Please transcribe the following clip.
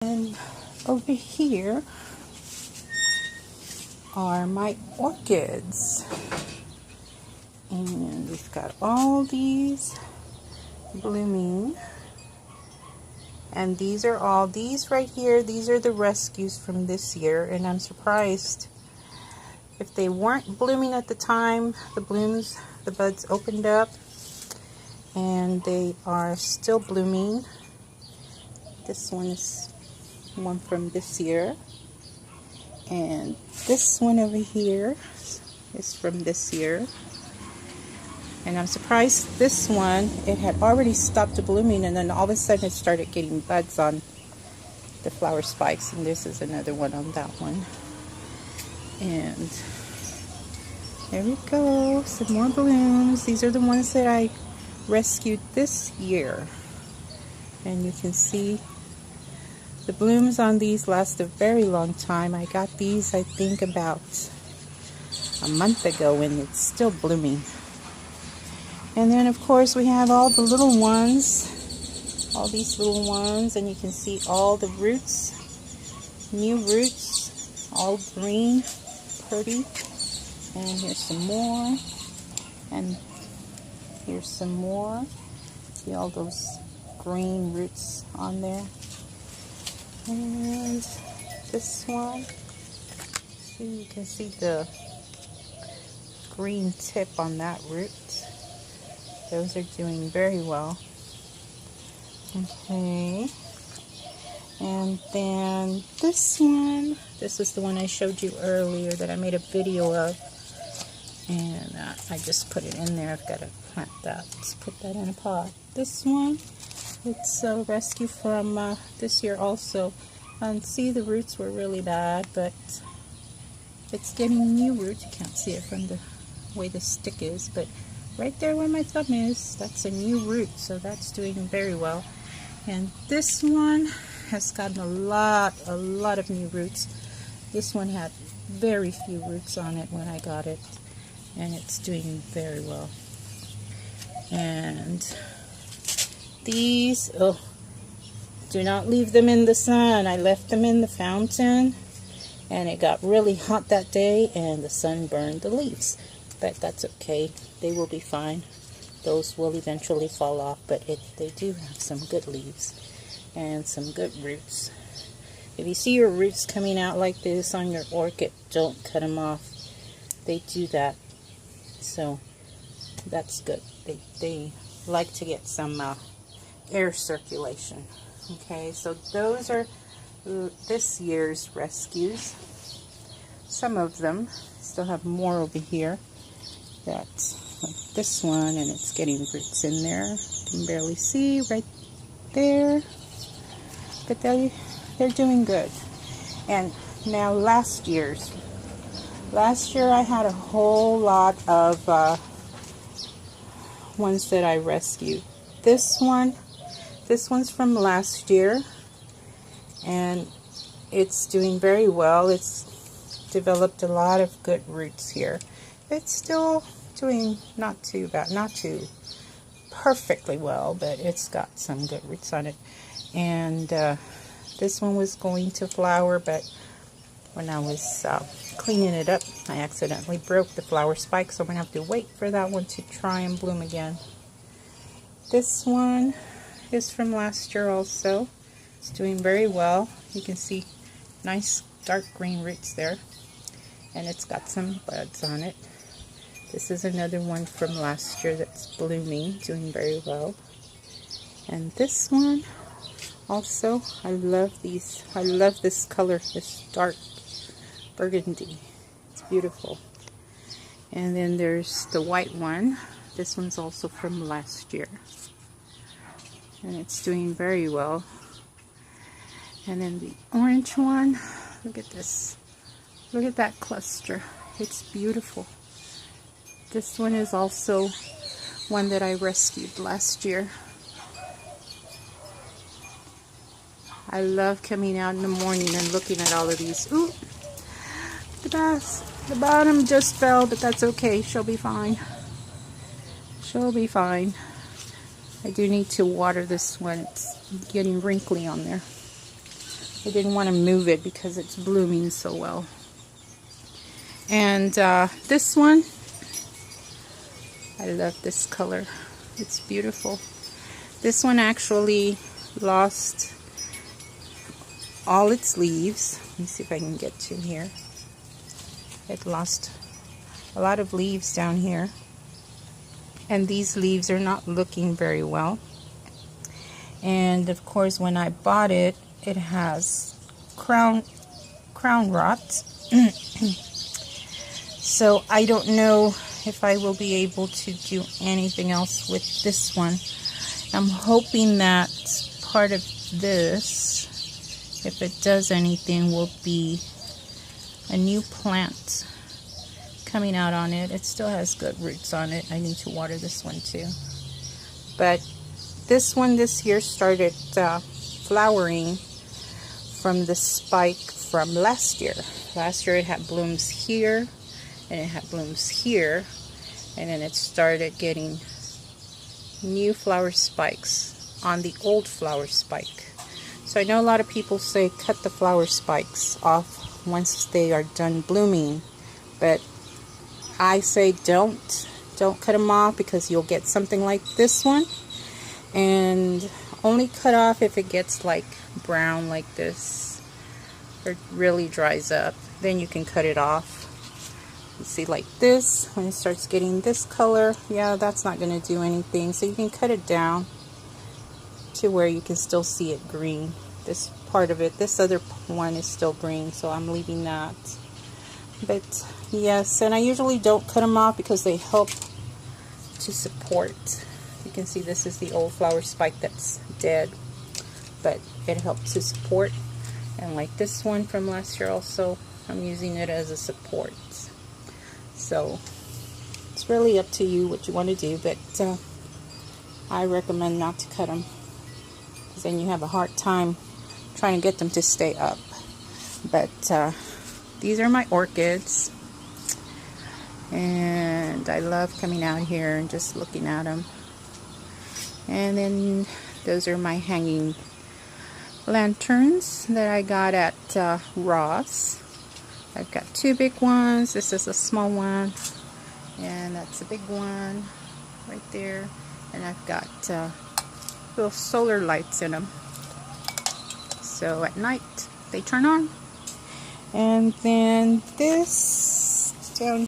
And over here are my orchids. And we've got all these blooming. And these right here, these are the rescues from this year. And I'm surprised if they weren't blooming at the time, the buds opened up and they are still blooming. This one is one from this year. And this one over here is from this year. And I'm surprised this one, it had already stopped blooming and then all of a sudden it started getting buds on the flower spikes. And this is another one on that one. And there we go, some more blooms. These are the ones that I rescued this year. And you can see the blooms on these last a very long time. I got these, I think, about a month ago and it's still blooming. And then, of course, we have all the little ones, all these little ones, and you can see all the roots, new roots, all green, pretty. And here's some more, and here's some more. See all those green roots on there. And this one, see, you can see the green tip on that root. Those are doing very well. Okay. And then this one, this is the one I showed you earlier that I made a video of. And I just put it in there. I've got to plant that. Let's put that in a pot. This one, it's a rescue from this year also. And see, the roots were really bad, but it's getting new roots. You can't see it from the way the stick is, but right there where my thumb is, that's a new root, so that's doing very well. And this one has gotten a lot of new roots. This one had very few roots on it when I got it, and it's doing very well. And these, oh, do not leave them in the sun. I left them in the fountain, and it got really hot that day, and the sun burned the leaves. But that's okay. They will be fine. Those will eventually fall off, but they do have some good leaves and some good roots. If you see your roots coming out like this on your orchid, don't cut them off. They do that, so that's good. They like to get some air circulation. Okay, so those are this year's rescues. Some of them. Still have more over here. That's like this one, and it's getting roots in there. You can barely see right there, but they're doing good. And now last year I had a whole lot of ones that I rescued. This one's from last year, and it's doing very well. It's developed a lot of good roots here. It's still doing not too bad, not too perfectly well, but it's got some good roots on it. And this one was going to flower, but when I was cleaning it up, I accidentally broke the flower spike, so I'm going to have to wait for that one to try and bloom again. This one is from last year also. It's doing very well. You can see nice dark green roots there, and it's got some buds on it. This is another one from last year that's blooming, doing very well. And this one also, I love these. I love this color, this dark burgundy. It's beautiful. And then there's the white one. This one's also from last year, and it's doing very well. And then the orange one, look at this. Look at that cluster. It's beautiful. This one is also one that I rescued last year. I love coming out in the morning and looking at all of these. Ooh, the bottom just fell, but that's okay. She'll be fine. She'll be fine. I do need to water this one. It's getting wrinkly on there. I didn't want to move it because it's blooming so well. And this one, I love this color. It's beautiful. This one actually lost all its leaves. Let me see if I can get to here. It lost a lot of leaves down here. And these leaves are not looking very well. And of course, when I bought it, it has crown rot. So I don't know if I will be able to do anything else with this one. I'm hoping that part of this, if it does anything, will be a new plant coming out on it. It still has good roots on it. I need to water this one too. But this one this year started flowering from the spike from last year. Last year it had blooms here, and it had blooms here, and then it started getting new flower spikes on the old flower spike. So I know a lot of people say cut the flower spikes off once they are done blooming, but I say don't cut them off, because you'll get something like this one, and only cut off if it gets like brown like this or really dries up. Then you can cut it off. You see, like this, when it starts getting this color, yeah, that's not going to do anything. So you can cut it down to where you can still see it green. This part of it, this other one is still green, so I'm leaving that. But yes, and I usually don't cut them off because they help to support. You can see this is the old flower spike that's dead, but it helps to support. And like this one from last year also, I'm using it as a support. So it's really up to you what you want to do, but I recommend not to cut them, because then you have a hard time trying to get them to stay up. But these are my orchids, and I love coming out here and just looking at them. And then those are my hanging lanterns that I got at Ross. I've got two big ones. This is a small one, and that's a big one right there. And I've got little solar lights in them, so at night they turn on. And then this down